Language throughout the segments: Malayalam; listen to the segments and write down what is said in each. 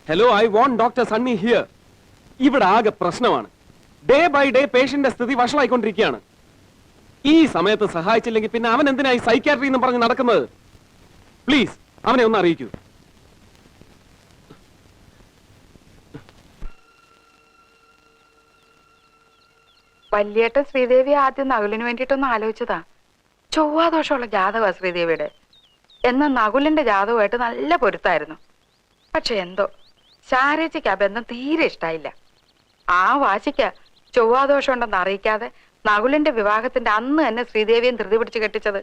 Hello, I want doctor Sunny here. ഇവിടെ ആകെ പ്രശ്നമാണ്. ഡേ ബൈ ഡേ പേഷ്യന്റെ സ്ഥിതി വഷളായിക്കൊണ്ടിരിക്കുകയാണ്. ഈ സമയത്ത് സഹായിച്ചില്ലെങ്കിൽ പിന്നെ അവൻ എന്തിനായി സൈക്യാട്രി എന്ന് പറഞ്ഞ് നടക്കുന്നത്? പ്ലീസ് അവനെ ഒന്ന് അറിയിക്കൂ. വല്യേട്ടൻ ശ്രീദേവി ആദ്യം നകുലിന് വേണ്ടിയിട്ടൊന്ന് ആലോചിച്ചതാ. ചൊവ്വാദോഷമുള്ള ജാതകമാ ശ്രീദേവിയുടെ. എന്നാൽ നകുലിന്റെ ജാതകമായിട്ട് നല്ല പൊരുത്തായിരുന്നു. പക്ഷെ എന്തോ ശാരേച്ചിക്ക് ആ ബന്ധം തീരെ ഇഷ്ടായില്ല. ആ വാശിക്ക ചൊവ്വാദോഷം ഉണ്ടെന്ന് അറിയിക്കാതെ നകുലിന്റെ വിവാഹത്തിന്റെ അന്ന് തന്നെ ശ്രീദേവിയും ധൃതി പിടിച്ച് കെട്ടിച്ചത്.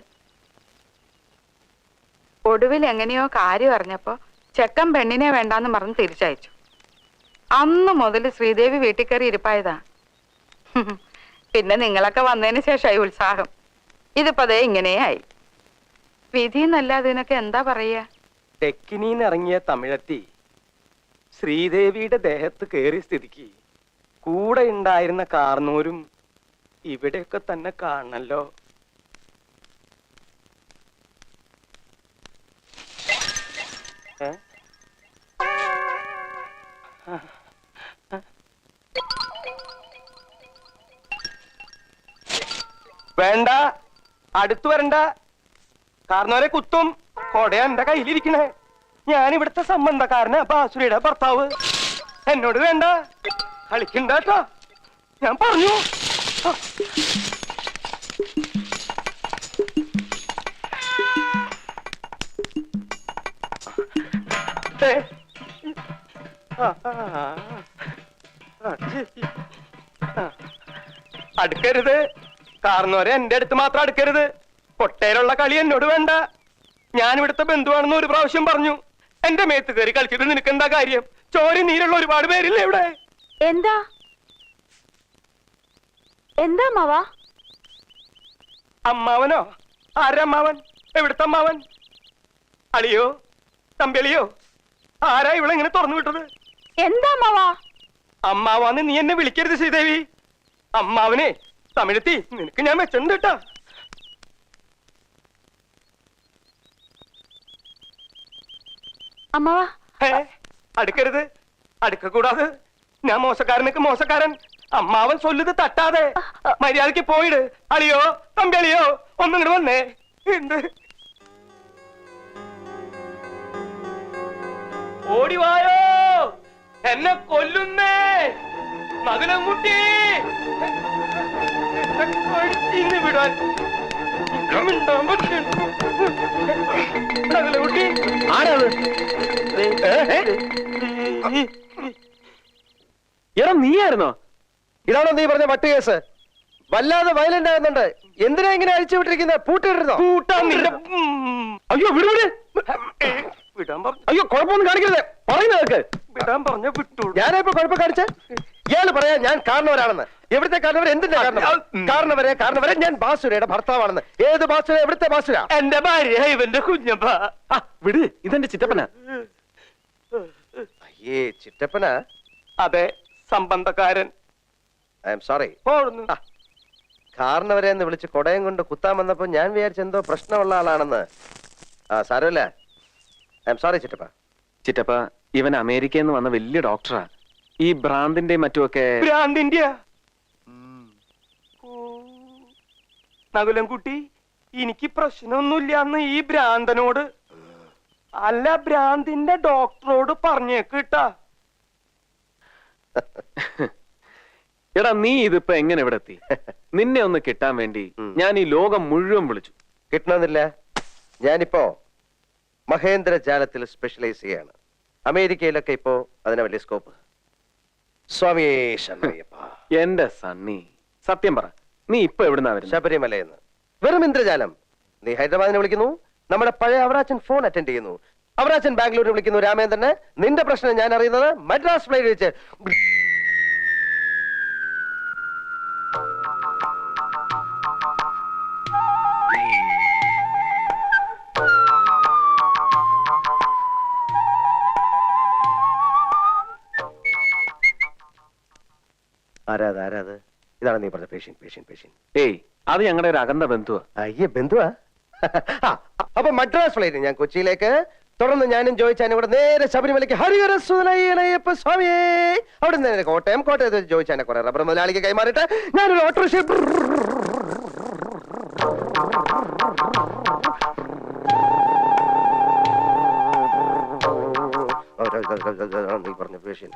ഒടുവിൽ എങ്ങനെയോ കാര്യം അറിഞ്ഞപ്പോ ചെക്കൻ പെണ്ണിനെ വേണ്ടാന്ന് പറഞ്ഞ് തിരിച്ചയച്ചു. അന്ന് മുതൽ ശ്രീദേവി വീട്ടിൽ കയറി ഇരിപ്പായതാ. പിന്നെ നിങ്ങളൊക്കെ വന്നതിന് ശേഷമായി ഉത്സാഹം. ഇതിപ്പോ അതേ ഇങ്ങനെയായി. വിധി എന്നല്ല അതിനൊക്കെ എന്താ പറയാ. തെക്കിനീന്നിറങ്ങിയ തമിഴത്തി ശ്രീദേവിയുടെ ദേഹത്ത് കയറിയ സ്ഥിതിക്ക് കൂടെ ഉണ്ടായിരുന്ന കാർന്നൂരും ഇവിടെയൊക്കെ തന്നെ കാണണല്ലോ. വേണ്ട, അടുത്തു വരണ്ട. കാർന്നോരെ കുത്തും. കൊടയാ എന്റെ കയ്യിലിരിക്കണേ. ഞാൻ ഇവിടുത്തെ സംബന്ധക്കാരനാ, ബാസുരയുടെ ഭർത്താവ്. എന്നോട് വേണ്ട, കളിക്കണ്ടോ. ഞാൻ പറഞ്ഞു. അടുക്കരുത്. കാർന്നോരെ എന്റെ അടുത്ത് മാത്രം അടുക്കരുത്. കൊട്ടേലുള്ള കളി എന്നോട് വേണ്ട. ഞാൻ ഇവിടുത്തെ ബന്ധുവാണെന്ന് ഒരു പ്രാവശ്യം പറഞ്ഞു. എന്റെ മേത്ത് കയറി കളിച്ചിട്ട് നിനക്ക് എന്താ കാര്യം? ചോരി നീരുള്ള ഒരുപാട് പേരില്ലേ ഇവിടെ? എന്താ എന്താ അമ്മാവാ? അമ്മാവനോ? ആരമ്മാവൻ? എവിടുത്തെ അമ്മാവൻ? അളിയോ തമ്പിളിയോ? ആരാ ഇവിടെ ഇങ്ങനെ തുറന്നു വിട്ടത്? എന്താ അമ്മാവാ? അമ്മാവാന്ന് നീ എന്നെ വിളിക്കരുത് ശ്രീദേവി. അമ്മാവനെ തമിഴത്തി നിനക്ക് ഞാൻ വെച്ചിട്ടുണ്ട് കേട്ടാ. അമ്മാവാ അടുക്കരുത്, അടുക്കൂടാതെ. ഞാൻ മോശക്കാരനൊക്കെ മോശക്കാരൻ. അമ്മാവൻ ചൊല്ലുത് തട്ടാതെ മര്യാദക്ക് പോയിട്. അളിയോ തമ്പി അളിയോ ഒന്നും ഇങ്ങോട്ട് വന്നേ. എന്ത് ഓടിവായോ, എന്നെ കൊല്ലുന്നേ മകനംകുട്ടി. ഇന്ന് വിടാൻ കുട്ടി ആരാത്? എടാ നീയായിരുന്നോ? ഇതാണോ നീ പറഞ്ഞ വട്ട് കേസ്? വല്ലാതെ വയലന്റ് ആകുന്നുണ്ട്. എന്തിനാ ഇങ്ങനെ അഴിച്ചു വിട്ടിരിക്കുന്നത്? പൂട്ടിട്ടിരുന്നോ? കൂട്ടാൻ നിന്റെ. അയ്യോ വിടു. വിടാൻ പറഞ്ഞു. അയ്യോ കുഴപ്പമൊന്നും കാണിക്കരുത്. പറയുന്നതൊക്കെ വിടാൻ പറഞ്ഞ വിട്ടു. ഞാനിപ്പോ കുഴപ്പം കാണിച്ച ഇയാള് പറയാ ഞാൻ കാരണവരാണെന്ന്. എവിടുത്തെ കാരണവർ? എന്തിന്റെ കാരണവരെ ഞാൻ ബാസുരയുടെ ഭർത്താവാണെന്ന്. ഏത് ബാസുര? എവിടുത്തെ ബാസുര? എന്റെ ഭാര്യ ഇവന്റെ കുഞ്ഞപ്പ. വിട്, ഇതെന്റെ ചിറ്റപ്പന. അയ്യേ ചിറ്റപ്പന? അതെ, സംബന്ധക്കാരൻ. I'm sorry. കാരണവരെ എന്ന് വിളിച്ച് കൊടയം കൊണ്ട് കുത്താൻ വന്നപ്പോ ഞാൻ വിചാരിച്ച എന്തോ പ്രശ്നമുള്ള ആളാണെന്ന്. സാരമില്ല. ഐ എം സോറി ചിറ്റപ്പ. ചിറ്റപ്പ, ഇവൻ അമേരിക്കയിൽ നിന്ന് വന്ന വലിയ ഡോക്ടറാ. ഈ ഭ്രാന്തിന്റെ മറ്റുമൊക്കെ. ഭ്രാന്തിന്റെ നകുലം കുട്ടി, എനിക്ക് പ്രശ്നമൊന്നുമില്ല അന്ന് ഈ ഭ്രാന്തനോട്. അല്ല, ഭ്രാന്തിന്റെ ഡോക്ടറോട് പറഞ്ഞേക്ക് കേട്ടാ. എടാ നീ ഇതിപ്പോ എങ്ങനെ ഇവിടെ എത്തി? നിന്നെ ഒന്ന് കിട്ടാൻ വേണ്ടി ഞാൻ ഈ ലോകം മുഴുവൻ വിളിച്ചു. കിട്ടണമെന്നില്ല. ഞാനിപ്പോ മഹേന്ദ്ര ജാലത്തിൽ സ്പെഷ്യലൈസ് ചെയ്യാണ്. അമേരിക്കയിലൊക്കെ ഇപ്പോ അതിന് വലിയ സ്കോപ്പ്. സ്വാമിയേ ശരണയ്യപ്പ. എന്റെ സണ്ണി, സത്യം പറ, നീ ഇപ്പൊ എവിടുന്നാ വരുന്നത്? ശബരിമലയെന്ന്. വെറും ഇന്ദ്രജാലം. നീ ഹൈദരാബാദിനെ വിളിക്കുന്നു, നമ്മുടെ പഴയ അവറാച്ചൻ ഫോൺ അറ്റൻഡ് ചെയ്യുന്നു. അവറാച്ചൻ ബാംഗ്ലൂരിൽ വിളിക്കുന്നു രാമേന്ദ്രനെ. നിന്റെ പ്രശ്നം ഞാൻ അറിയുന്നത് മദ്രാസ് ഫ്ലൈറ്റ് വെച്ച്. ആരാത്? ഇതാണ് നീ പറഞ്ഞ പേഷ്യൻ. ഏയ്, അത് ഞങ്ങളുടെ ഒരു അകന്ന ബന്ധുവാ. അയ്യേ, ബന്ധുവാ? അപ്പൊ മദ്രാസ് ഫ്ലൈറ്റ് ഞാൻ കൊച്ചിയിലേക്ക് തുടർന്ന് ഞാനും ജോയിച്ചാനും കൂടെ നേരെ ശബരിമലയ്ക്ക് ഹരിഹര സുതനയ്യനയ്യപ്പ സ്വാമിയേ. അവിടെ നിന്ന് നേരെ കോട്ടയത്ത് വെച്ച് ജോയിച്ചാനെ കുറെ റബ്ബർ മുതലാളിക്ക് കൈമാറിയിട്ട് ഞാനൊരു ഓട്ടോറിക്ഷ നീ പറഞ്ഞ പേഷ്യൻ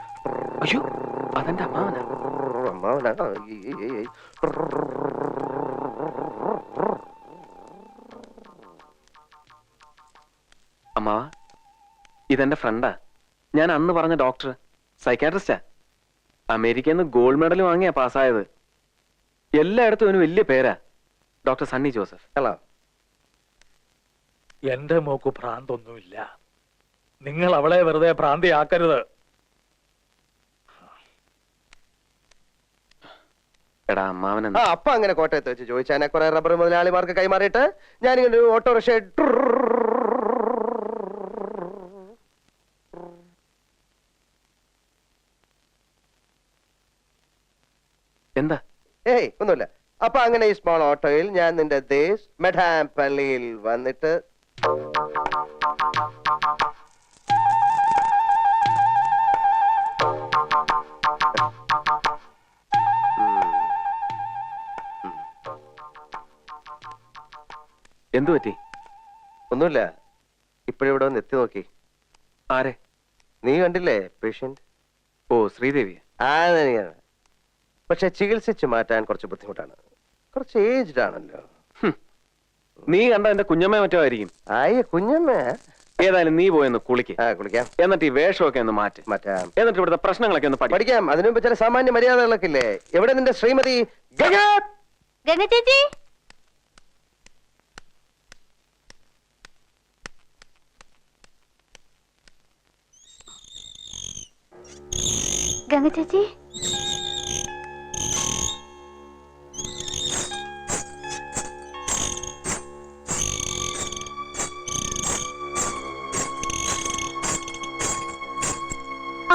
അയ്യോ അതെന്റെ അമ്മാവനാ. അമ്മാവനാ. അമ്മാവ ഇതെന്റെ ഫ്രണ്ടാ. ഞാൻ അന്ന് പറഞ്ഞ ഡോക്ടർ, സൈക്കാട്രിസ്റ്റാ. അമേരിക്കയിൽ നിന്ന് ഗോൾഡ് മെഡൽ വാങ്ങിയാ പാസ്സായത്. എല്ലായിടത്തും അവന് വലിയ പേരാ, ഡോക്ടർ സണ്ണി ജോസഫ്. ഹലോ. എന്റെ മോക്ക് ഭ്രാന്തൊന്നുമില്ല. നിങ്ങൾ അവളെ വെറുതെ ഭ്രാന്തിയാക്കരുത്. എടാ അമ്മാവൻ അപ്പൊ അങ്ങനെ കോട്ടയത്ത് വെച്ച് ജോയിച്ചാനെ കുറെ റബ്ബർ മുതലാളിമാർക്ക് കൈമാറിയിട്ട് ഞാനിങ്ങനെ ഒരു ഓട്ടോറിക്ഷ എന്താ? ഏയ് ഒന്നുമില്ല. അപ്പൊ അങ്ങനെ ഈ സ്മോൾ ഓട്ടോയിൽ ഞാൻ നിന്റെ ദേശ് മെഡാം പള്ളിയിൽ വന്നിട്ട് എന്തു പറ്റി? ഒന്നുമില്ല. ഇപ്പോഴിവിടെ ഒന്ന് എത്തി നോക്കി. ആരെ? നീ കണ്ടില്ലേ പേഷ്യന്റ്? ഓ ശ്രീദേവി. തന്നെയാണ്. പക്ഷെ ചികിത്സിച്ച് മാറ്റാൻ കുറച്ച് ബുദ്ധിമുട്ടാണ്. കുറച്ച് ഏജ്ഡ് ആണല്ലോ. നീ കണ്ട എന്റെ കുഞ്ഞമ്മ മറ്റോ ആയിരിക്കും. ആയ കുഞ്ഞമ്മ. ഏതായാലും നീ പോയെന്ന് കുളിക്ക്. കുളിക്കാം. എന്നിട്ട് ഈ വേഷമൊക്കെ ഒന്ന് മാറ്റാം. എന്നിട്ട് ഇവിടുത്തെ പ്രശ്നങ്ങളൊക്കെ ഒന്ന് പഠിക്കാം. അതിനു മുമ്പ് ചില സാമാന്യ മര്യാദകളൊക്കെ ഇല്ലേ? എവിടെ നിന്റെ ശ്രീമതി ഗംഗ? ഗംഗ ചേച്ചി, ഗംഗ ചേച്ചി,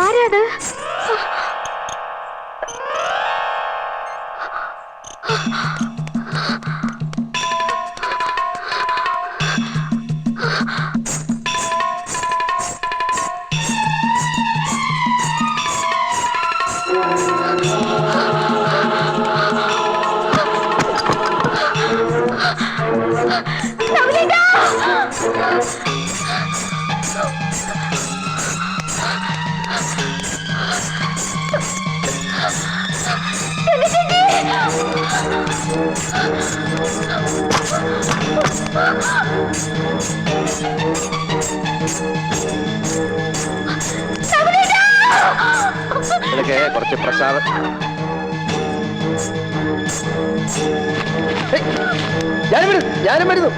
ആരാത്? നിനക്ക് കുറച്ച് പ്രസാദം. ഞാനും വരുന്നു.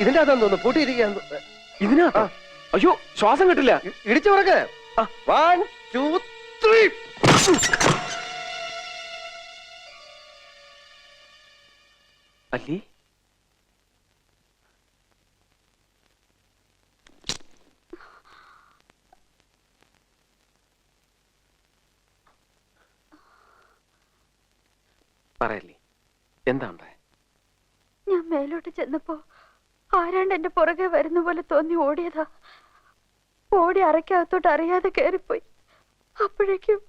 ഇതിന്റെ അകത്താന്ന് തോന്നുന്നു പൂട്ടിയിരിക്കുകയാന്ന്. ഇതിനകത്താ? അയ്യോ ശ്വാസം കിട്ടില്ല. ഇടിച്ചു പറക്ക്. 1 2 3. അല്ലി പറയല്ലേ, എന്താ ഉണ്ടായ? ഞാൻ മേലോട്ട് ചെന്നപ്പോ ആരാണ്ട് എന്റെ പുറകെ വരുന്ന പോലെ തോന്നി ഓടിയതാ. ഓടി അറയ്ക്കകത്തോട്ട് അറിയാതെ കയറിപ്പോയി. അപ്പോഴേക്കും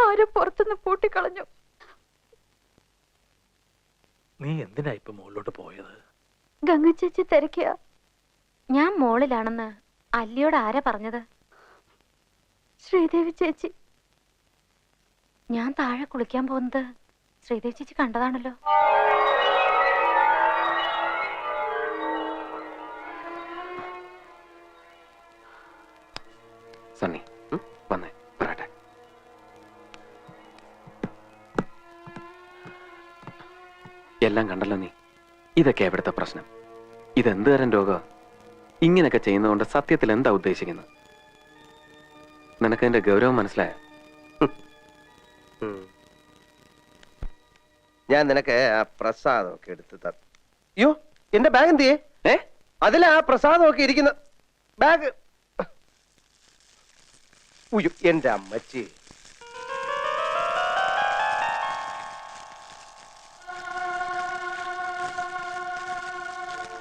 ആരും പുറത്തുനിന്ന് പൂട്ടിക്കളഞ്ഞു. നീ എന്തിനാ ഇപ്പൊ മുകളിലോട്ട് പോയത്? ഗംഗ ചേച്ചി തിരക്കിയ. ഞാൻ മോളിലാണെന്ന് അല്ലിയോട് ആരാ പറഞ്ഞത്? ശ്രീദേവി ചേച്ചി. ഞാൻ താഴെ കുളിക്കാൻ പോകുന്നത് ശ്രീദേവി ചേച്ചി കണ്ടതാണല്ലോ. സണ്ണി വന്നേ പറയട്ടെ. എല്ലാം കണ്ടല്ലോ നീ. ഇതൊക്കെ എവിടുത്തെ പ്രശ്നം? ഇതെന്ത് തരം രോഗം? ഇങ്ങനെയൊക്കെ ചെയ്യുന്നതുകൊണ്ട് സത്യത്തിൽ എന്താ ഉദ്ദേശിക്കുന്നത്? നിനക്ക് എന്റെ ഗൗരവം മനസ്സിലായോ? ഞാൻ നിനക്ക് ആ പ്രസാദമൊക്കെ എടുത്ത് തന്നു. അയ്യോ, എന്റെ ബാഗ് എന്തിയേ? അതിലാ ആ പ്രസാദമൊക്കെ ഇരിക്കുന്ന ബാഗ്. ഉയ്യോ, എന്റെ അമ്മച്ചി.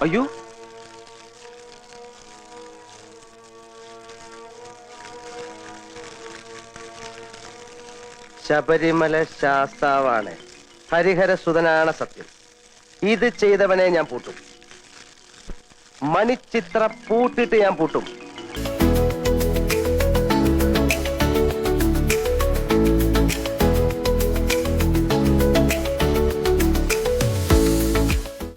അയ്യോ, ശബരിമല ശാസ്താവാണ്, ഹരിഹരസുതനാണ് സത്യം. ഇത് ചെയ്തവനെ ഞാൻ പൂട്ടും. മണിച്ചിത്ര പൂട്ടിട്ട് ഞാൻ പൂട്ടും.